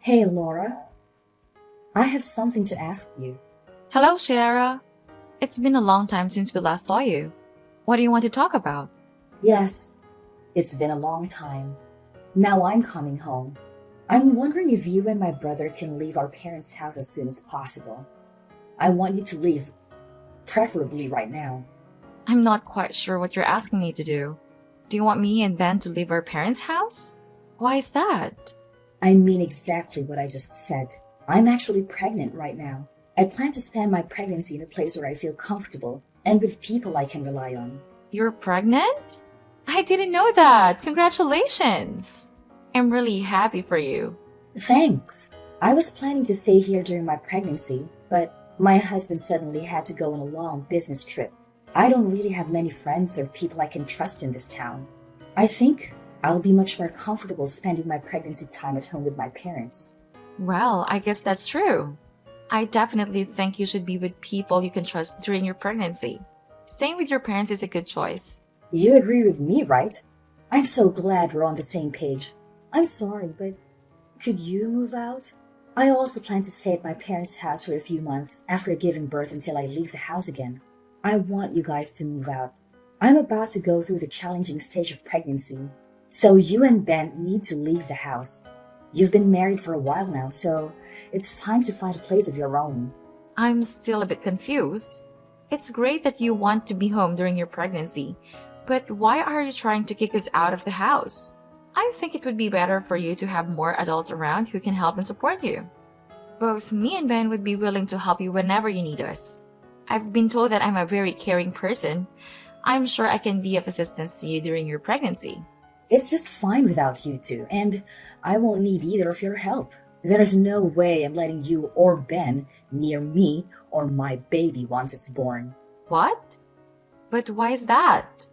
Hey, Laura, I have something to ask you. Hello, Shara. It's been a long time since we last saw you. What do you want to talk about? Yes, it's been a long time. Now I'm coming home. I'm wondering if you and my brother can leave our parents' house as soon as possible. I want you to leave, preferably right now. I'm not quite sure what you're asking me to do. Do you want me and Ben to leave our parents' house? Why is that? I mean exactly what I just said. I'm actually pregnant right now. I plan to spend my pregnancy in a place where I feel comfortable and with people I can rely on. You're pregnant? I didn't know that. Congratulations. I'm really happy for you. Thanks. I was planning to stay here during my pregnancy, but my husband suddenly had to go on a long business trip. I don't really have many friends or people I can trust in this town. I think I'll be much more comfortable spending my pregnancy time at home with my parents. Well, I guess that's true. I definitely think you should be with people you can trust during your pregnancy. Staying with your parents is a good choice. You agree with me, right? I'm so glad we're on the same page. I'm sorry, but could you move out? I also plan to stay at my parents' house for a few months after giving birth until I leave the house again. I want you guys to move out. I'm about to go through the challenging stage of pregnancy, so you and Ben need to leave the house. You've been married for a while now, so it's time to find a place of your own. I'm still a bit confused. It's great that you want to be home during your pregnancy, but why are you trying to kick us out of the house? I think it would be better for you to have more adults around who can help and support you. Both me and Ben would be willing to help you whenever you need us. I've been told that I'm a very caring person. I'm sure I can be of assistance to you during your pregnancy. It's just fine without you two, and I won't need either of your help. There's no way I'm letting you or Ben near me or my baby once it's born. What? But why is that?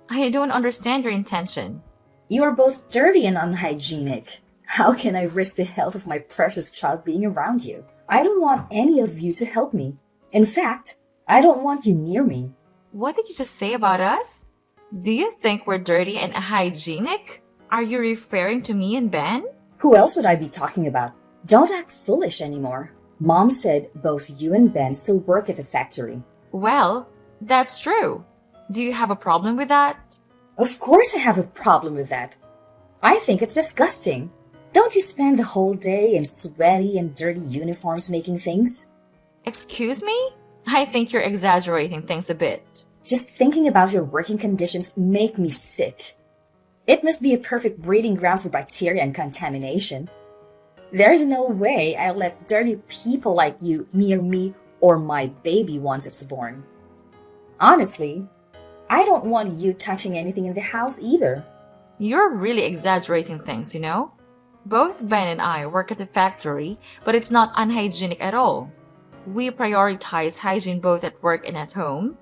I don't understand your intention. You are both dirty and unhygienic. How can I risk the health of my precious child being around you? I don't want any of you to help me. In fact, I don't want you near me. What did you just say about us? Do you think we're dirty and hygienic? Are you referring to me and Ben? Who else would I be talking about? Don't act foolish anymore. Mom said both you and Ben still work at the factory. Well, that's true. Do you have a problem with that? Of course I have a problem with that. I think it's disgusting. Don't you spend the whole day in sweaty and dirty uniforms making things? Excuse me? I think you're exaggerating things a bit. Just thinking about your working conditions make me sick. It must be a perfect breeding ground for bacteria and contamination. There's no way I'll let dirty people like you near me or my baby once it's born. Honestly, I don't want you touching anything in the house either. You're really exaggerating things, you know? Both Ben and I work at the factory, but it's not unhygienic at all. We prioritize hygiene both at work and at home.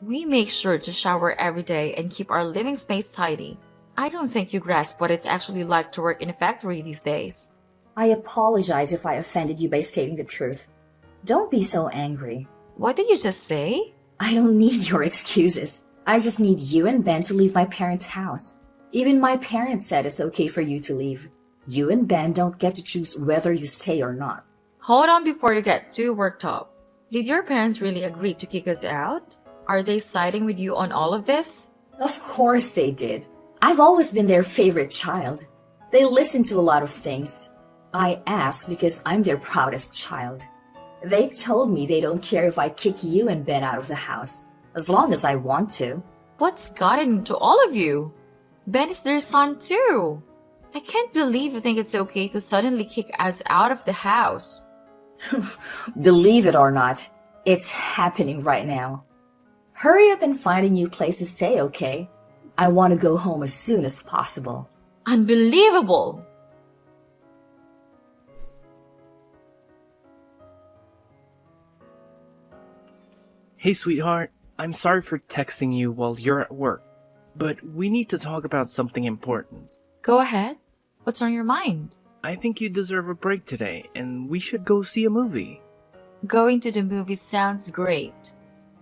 We make sure to shower every day and keep our living space tidy. I don't think you grasp what it's actually like to work in a factory these days. I apologize if I offended you by stating the truth. Don't be so angry. What did you just say? I don't need your excuses. I just need you and Ben to leave my parents' house. Even my parents said it's okay for you to leave. You and Ben don't get to choose whether you stay or not. Hold on before you get too worked up. Did your parents really agree to kick us out? Are they siding with you on all of this? Of course they did. I've always been their favorite child. They listen to a lot of things. I ask because I'm their proudest child. They told me they don't care if I kick you and Ben out of the house, as long as I want to. What's gotten into all of you? Ben is their son too. I can't believe you think it's okay to suddenly kick us out of the house. Believe it or not, it's happening right now. Hurry up and find a new place to stay, okay? I want to go home as soon as possible. Unbelievable! Hey, sweetheart. I'm sorry for texting you while you're at work, but we need to talk about something important. Go ahead. What's on your mind? I think you deserve a break today, and we should go see a movie. Going to the movies sounds great.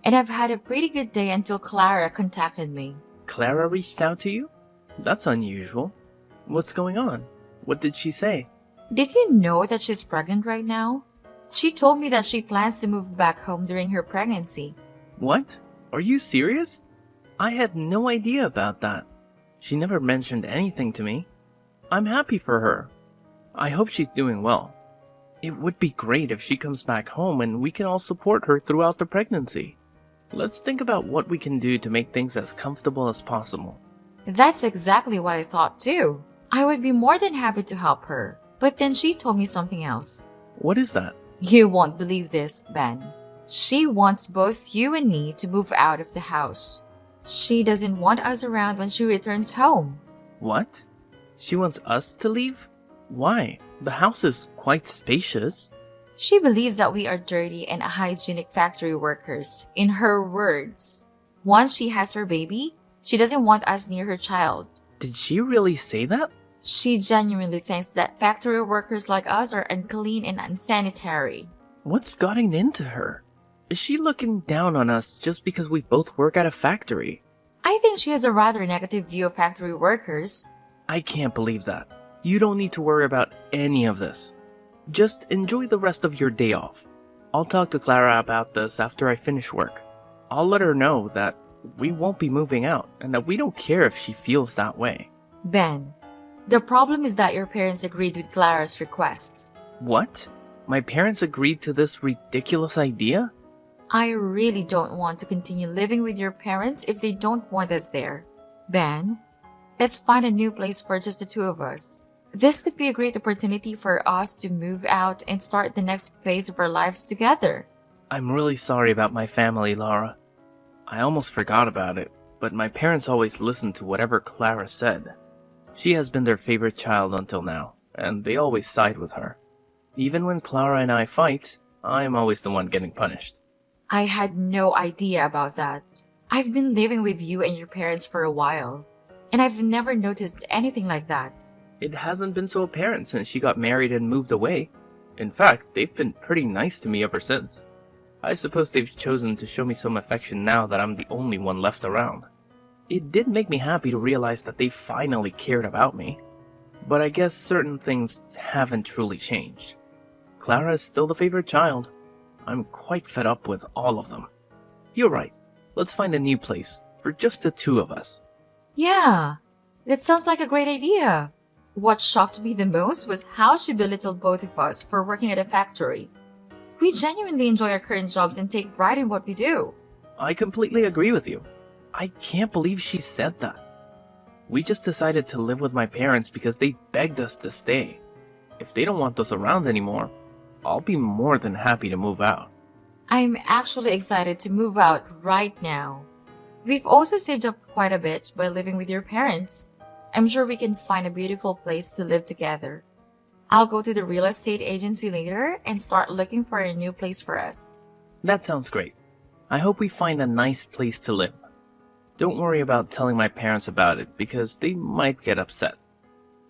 And I've had a pretty good day until Clara contacted me. Clara reached out to you? That's unusual. What's going on? What did she say? Did you know that she's pregnant right now? She told me that she plans to move back home during her pregnancy. What? Are you serious? I had no idea about that. She never mentioned anything to me. I'm happy for her. I hope she's doing well. It would be great if she comes back home and we can all support her throughout the pregnancy. Let's think about what we can do to make things as comfortable as possible. That's exactly what I thought too. I would be more than happy to help her. But then she told me something else. What is that? You won't believe this, Ben. She wants both you and me to move out of the house. She doesn't want us around when she returns home. What? She wants us to leave? Why? The house is quite spacious. She believes that we are dirty and unhygienic factory workers, in her words. Once she has her baby, she doesn't want us near her child. Did she really say that? She genuinely thinks that factory workers like us are unclean and unsanitary. What's gotten into her? Is she looking down on us just because we both work at a factory? I think she has a rather negative view of factory workers. I can't believe that. You don't need to worry about any of this. Just enjoy the rest of your day off. I'll talk to Clara about this after I finish work. I'll let her know that we won't be moving out and that we don't care if she feels that way. Ben, the problem is that your parents agreed with Clara's requests. What? My parents agreed to this ridiculous idea? I really don't want to continue living with your parents if they don't want us there. Ben, let's find a new place for just the two of us. This could be a great opportunity for us to move out and start the next phase of our lives together. I'm really sorry about my family, Laura. I almost forgot about it, but my parents always listened to whatever Clara said. She has been their favorite child until now, and they always side with her. Even when Clara and I fight, I'm always the one getting punished. I had no idea about that. I've been living with you and your parents for a while, and I've never noticed anything like that. It hasn't been so apparent since she got married and moved away. In fact, they've been pretty nice to me ever since. I suppose they've chosen to show me some affection now that I'm the only one left around. It did make me happy to realize that they finally cared about me. But I guess certain things haven't truly changed. Clara is still the favorite child. I'm quite fed up with all of them. You're right. Let's find a new place for just the two of us. Yeah, that sounds like a great idea. What shocked me the most was how she belittled both of us for working at a factory. We genuinely enjoy our current jobs and take pride in what we do. I completely agree with you. I can't believe she said that. We just decided to live with my parents because they begged us to stay. If they don't want us around anymore, I'll be more than happy to move out. I'm actually excited to move out right now. We've also saved up quite a bit by living with your parents. I'm sure we can find a beautiful place to live together. I'll go to the real estate agency later and start looking for a new place for us. That sounds great. I hope we find a nice place to live. Don't worry about telling my parents about it because they might get upset.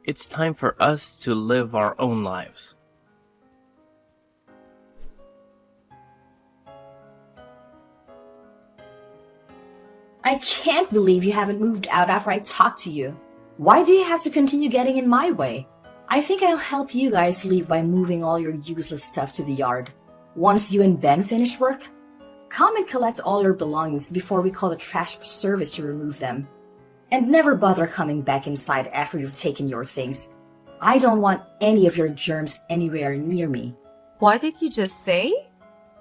It's time for us to live our own lives. I can't believe you haven't moved out after I talked to you. Why do you have to continue getting in my way? I think I'll help you guys leave by moving all your useless stuff to the yard. Once you and Ben finish work, come and collect all your belongings before we call the trash service to remove them. And never bother coming back inside after you've taken your things. I don't want any of your germs anywhere near me. What did you just say?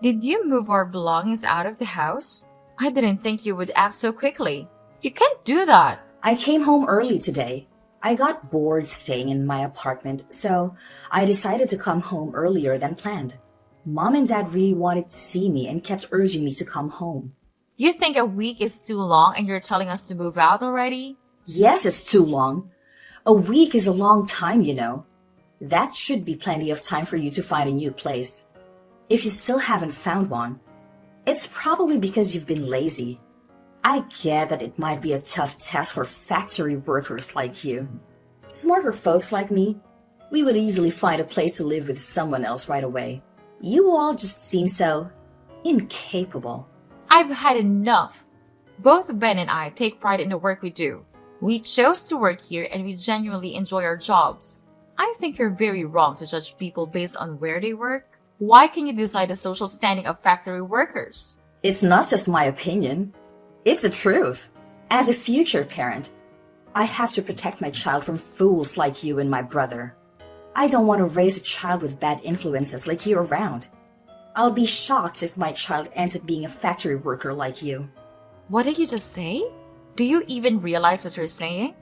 Did you move our belongings out of the house? I didn't think you would act so quickly. You can't do that. I came home early today. I got bored staying in my apartment, so I decided to come home earlier than planned. Mom and Dad really wanted to see me and kept urging me to come home. You think a week is too long and you're telling us to move out already? Yes, it's too long. A week is a long time, you know. That should be plenty of time for you to find a new place. If you still haven't found one, it's probably because you've been lazy. I get that it might be a tough task for factory workers like you. Smarter folks like me, we would easily find a place to live with someone else right away. You all just seem so incapable. I've had enough. Both Ben and I take pride in the work we do. We chose to work here and we genuinely enjoy our jobs. I think you're very wrong to judge people based on where they work. Why can you decide the social standing of factory workers? It's not just my opinion. It's the truth. As a future parent, I have to protect my child from fools like you and my brother. I don't want to raise a child with bad influences like you around. I'll be shocked if my child ends up being a factory worker like you. What did you just say? Do you even realize what you're saying?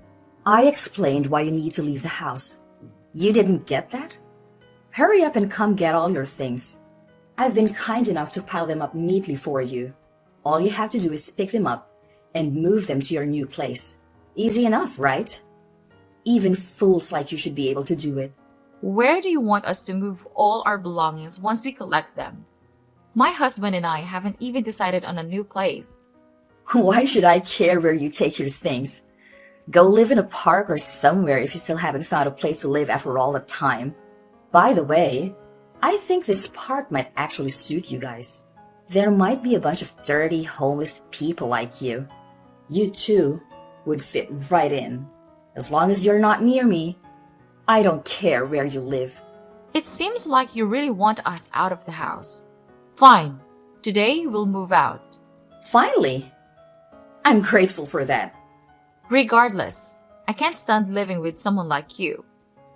I explained why you need to leave the house. You didn't get that? Hurry up and come get all your things. I've been kind enough to pile them up neatly for you. All you have to do is pick them up and move them to your new place. Easy enough, right? Even fools like you should be able to do it. Where do you want us to move all our belongings once we collect them? My husband and I haven't even decided on a new place. Why should I care where you take your things? Go live in a park or somewhere if you still haven't found a place to live after all that time. By the way, I think this park might actually suit you guys. There might be a bunch of dirty, homeless people like you. You too would fit right in. As long as you're not near me, I don't care where you live. It seems like you really want us out of the house. Fine. Today we'll move out. Finally! I'm grateful for that. Regardless, I can't stand living with someone like you.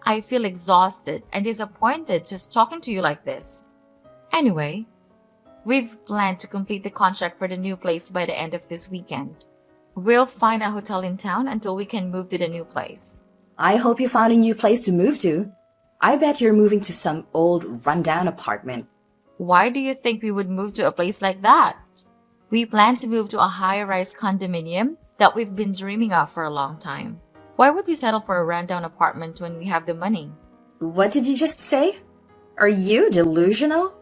I feel exhausted and disappointed just talking to you like this. Anyway, we've planned to complete the contract for the new place by the end of this weekend. We'll find a hotel in town until we can move to the new place. I hope you found a new place to move to. I bet you're moving to some old, rundown apartment. Why do you think we would move to a place like that? We plan to move to a high-rise condominium that we've been dreaming of for a long time. Why would we settle for a rundown apartment when we have the money? What did you just say? Are you delusional?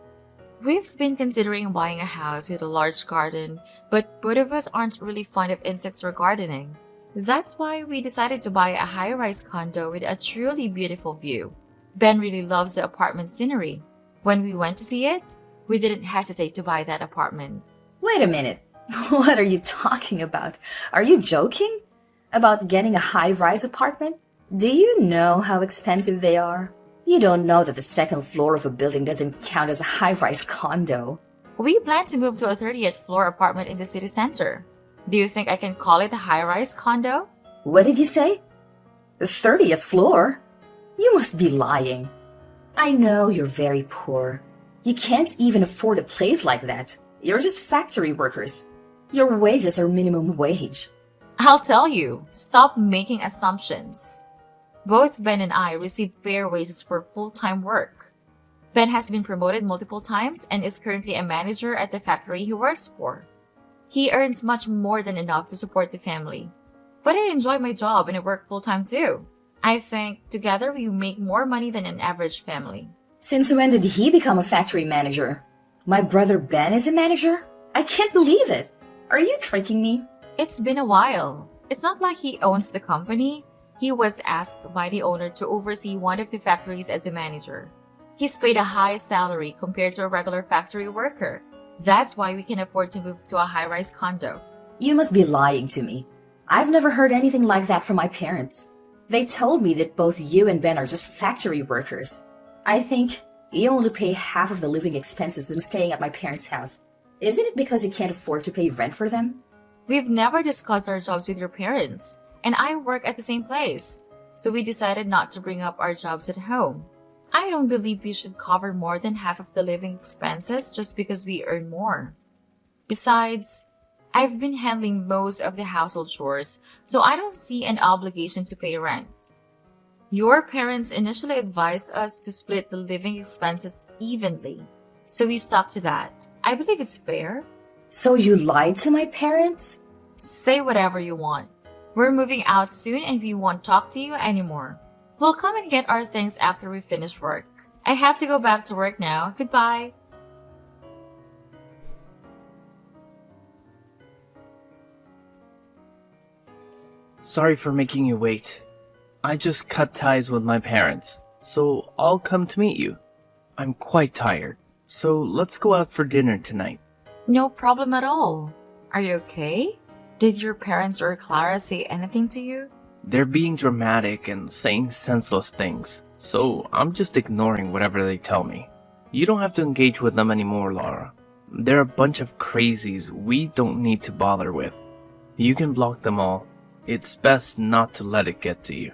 We've been considering buying a house with a large garden, but both of us aren't really fond of insects or gardening. That's why we decided to buy a high-rise condo with a truly beautiful view. Ben really loves the apartment scenery. When we went to see it, we didn't hesitate to buy that apartment. Wait a minute. What are you talking about? Are you joking? About getting a high-rise apartment? Do you know how expensive they are? You don't know that the second floor of a building doesn't count as a high-rise condo. We plan to move to a 30th floor apartment in the city center. Do you think I can call it a high-rise condo? What did you say? The 30th floor? You must be lying. I know you're very poor. You can't even afford a place like that. You're just factory workers. Your wages are minimum wage. I'll tell you, stop making assumptions. Both Ben and I receive fair wages for full-time work. Ben has been promoted multiple times and is currently a manager at the factory he works for. He earns much more than enough to support the family. But I enjoy my job and I work full-time too. I think together we make more money than an average family. Since when did he become a factory manager? My brother Ben is a manager? I can't believe it. Are you tricking me? It's been a while. It's not like he owns the company. He was asked by the owner to oversee one of the factories as a manager. He's paid a high salary compared to a regular factory worker. That's why we can afford to move to a high-rise condo. You must be lying to me. I've never heard anything like that from my parents. They told me that both you and Ben are just factory workers. I think you only pay half of the living expenses when staying at my parents' house. Isn't it because you can't afford to pay rent for them? We've never discussed our jobs with your parents, and I work at the same place, so we decided not to bring up our jobs at home. I don't believe we should cover more than half of the living expenses just because we earn more. Besides, I've been handling most of the household chores, so I don't see an obligation to pay rent. Your parents initially advised us to split the living expenses evenly, so we stuck to that. I believe it's fair. So you lied to my parents? Say whatever you want. We're moving out soon and we won't talk to you anymore. We'll come and get our things after we finish work. I have to go back to work now. Goodbye. Sorry for making you wait. I just cut ties with my parents, so I'll come to meet you. I'm quite tired, so let's go out for dinner tonight. No problem at all. Are you okay? Did your parents or Clara say anything to you? They're being dramatic and saying senseless things. so I'm just ignoring whatever they tell me. You don't have to engage with them anymore, Laura. They're a bunch of crazies we don't need to bother with. You can block them all. It's best not to let it get to you.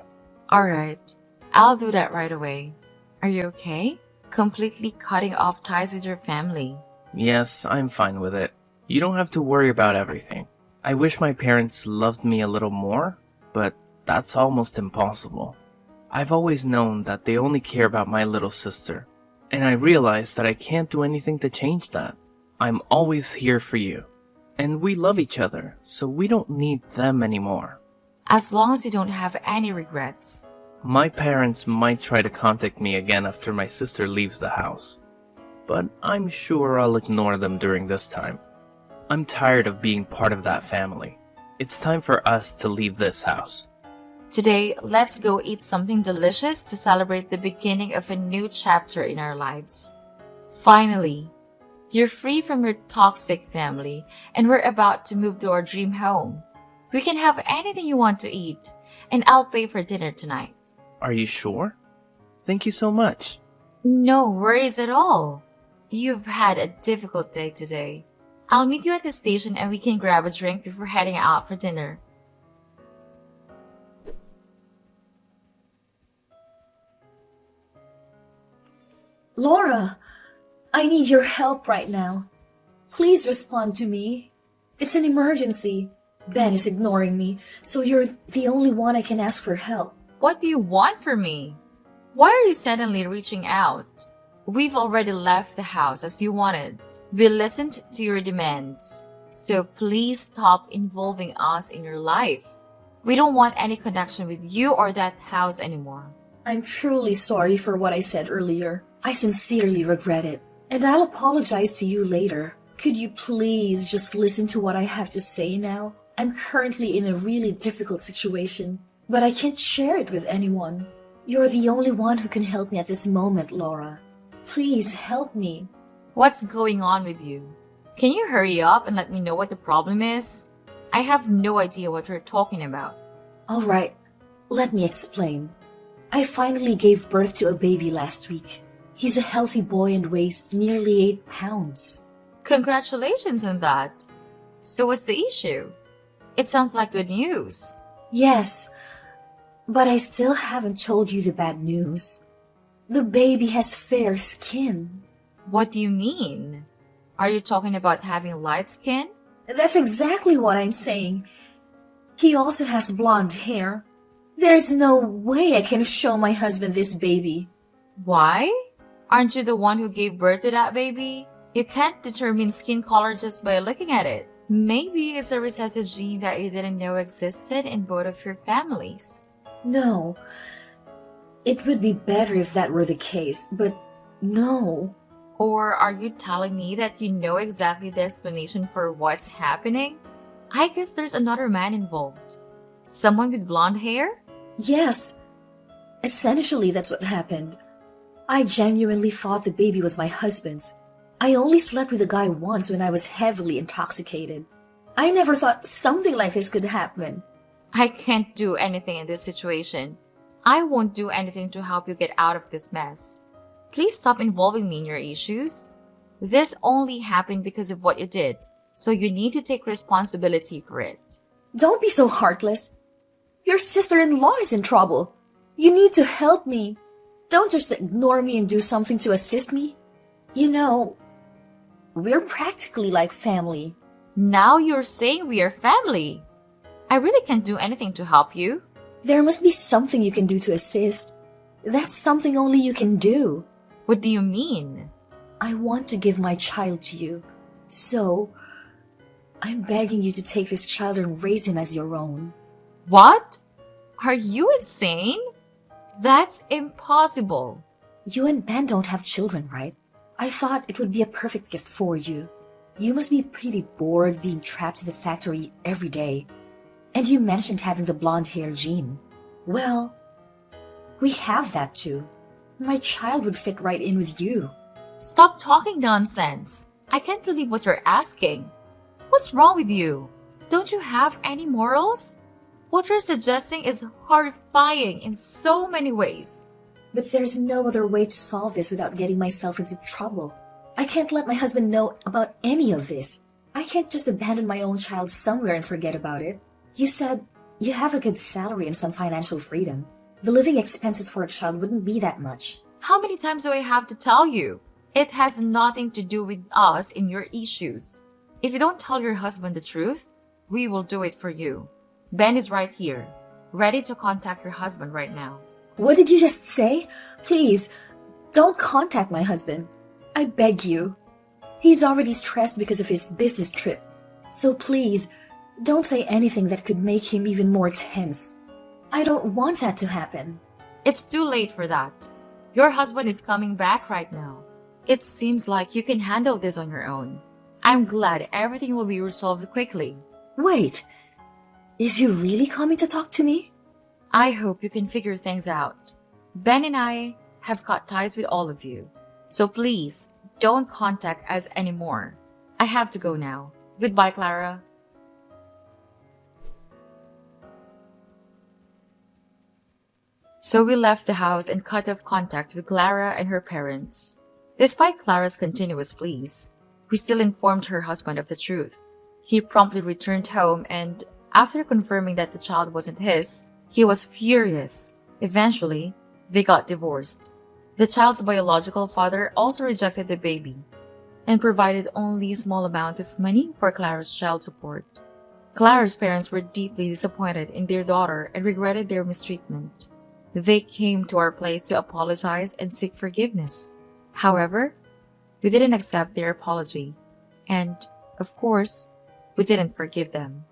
Alright, I'll do that right away. Are you okay? Completely cutting off ties with your family. Yes, I'm fine with it. You don't have to worry about everything. I wish my parents loved me a little more, but that's almost impossible. I've always known that they only care about my little sister, and I realize that I can't do anything to change that. I'm always here for you, and we love each other, so we don't need them anymore. As long as you don't have any regrets. My parents might try to contact me again after my sister leaves the house, but I'm sure I'll ignore them during this time. I'm tired of being part of that family. It's time for us to leave this house. Today, let's go eat something delicious to celebrate the beginning of a new chapter in our lives. Finally, you're free from your toxic family, and we're about to move to our dream home. We can have anything you want to eat, and I'll pay for dinner tonight. Are you sure? Thank you so much. No worries at all. You've had a difficult day today. I'll meet you at the station and we can grab a drink before heading out for dinner. Laura, I need your help right now. Please respond to me. It's an emergency. Ben is ignoring me, so you're the only one I can ask for help. What do you want from me? Why are you suddenly reaching out? We've already left the house as you wanted. We listened to your demands. So please stop involving us in your life. We don't want any connection with you or that house anymore. I'm truly sorry for what I said earlier. I sincerely regret it, and I'll apologize to you later. Could you please just listen to what I have to say now? I'm currently in a really difficult situation, but I can't share it with anyone. You're the only one who can help me at this moment, Laura. Please help me. What's going on with you? Can you hurry up and let me know what the problem is? I have no idea what you're talking about. All right, let me explain. I finally gave birth to a baby last week. He's a healthy boy and weighs nearly 8 pounds. Congratulations on that. So what's the issue? It sounds like good news. Yes, but I still haven't told you the bad news. The baby has fair skin. What do you mean? Are you talking about having light skin? That's exactly what I'm saying. He also has blonde hair. There's no way I can show my husband this baby. Why? Aren't you the one who gave birth to that baby? You can't determine skin color just by looking at it. Maybe it's a recessive gene that you didn't know existed in both of your families. No. It would be better if that were the case, but no. Or are you telling me that you know exactly the explanation for what's happening? I guess there's another man involved. Someone with blonde hair? Yes. Essentially, that's what happened. I genuinely thought the baby was my husband's. I only slept with a guy once when I was heavily intoxicated. I never thought something like this could happen. I can't do anything in this situation. I won't do anything to help you get out of this mess. Please stop involving me in your issues. This only happened because of what you did, so you need to take responsibility for it. Don't be so heartless. Your sister-in-law is in trouble. You need to help me. Don't just ignore me and do something to assist me. You know, we're practically like family. Now you're saying we are family. I really can't do anything to help you. There must be something you can do to assist. That's something only you can do. What do you mean? I want to give my child to you. So, I'm begging you to take this child and raise him as your own. What? Are you insane? That's impossible. You and Ben don't have children, right? I thought it would be a perfect gift for you. You must be pretty bored being trapped in the factory every day. And you mentioned having the blonde hair gene. Well, we have that too. My child would fit right in with you. Stop talking nonsense. I can't believe what you're asking. What's wrong with you? Don't you have any morals? What you're suggesting is horrifying in so many ways. But there's no other way to solve this without getting myself into trouble. I can't let my husband know about any of this. I can't just abandon my own child somewhere and forget about it. You said you have a good salary and some financial freedom. The living expenses for a child wouldn't be that much. How many times do I have to tell you? It has nothing to do with us in your issues. If you don't tell your husband the truth, we will do it for you. Ben is right here, ready to contact your husband right now. What did you just say? Please, don't contact my husband. I beg you. He's already stressed because of his business trip. So please, don't say anything that could make him even more tense. I don't want that to happen. It's too late for that. Your husband is coming back right now. It seems like you can handle this on your own. I'm glad everything will be resolved quickly. Wait, is he really coming to talk to me? I hope you can figure things out. Ben and I have cut ties with all of you. So please, don't contact us anymore. I have to go now. Goodbye, Clara. So we left the house and cut off contact with Clara and her parents. Despite Clara's continuous pleas, we still informed her husband of the truth. He promptly returned home and, after confirming that the child wasn't his, he was furious. Eventually, they got divorced. The child's biological father also rejected the baby and provided only a small amount of money for Clara's child support. Clara's parents were deeply disappointed in their daughter and regretted their mistreatment. They came to our place to apologize and seek forgiveness. However, we didn't accept their apology, and, of course, we didn't forgive them.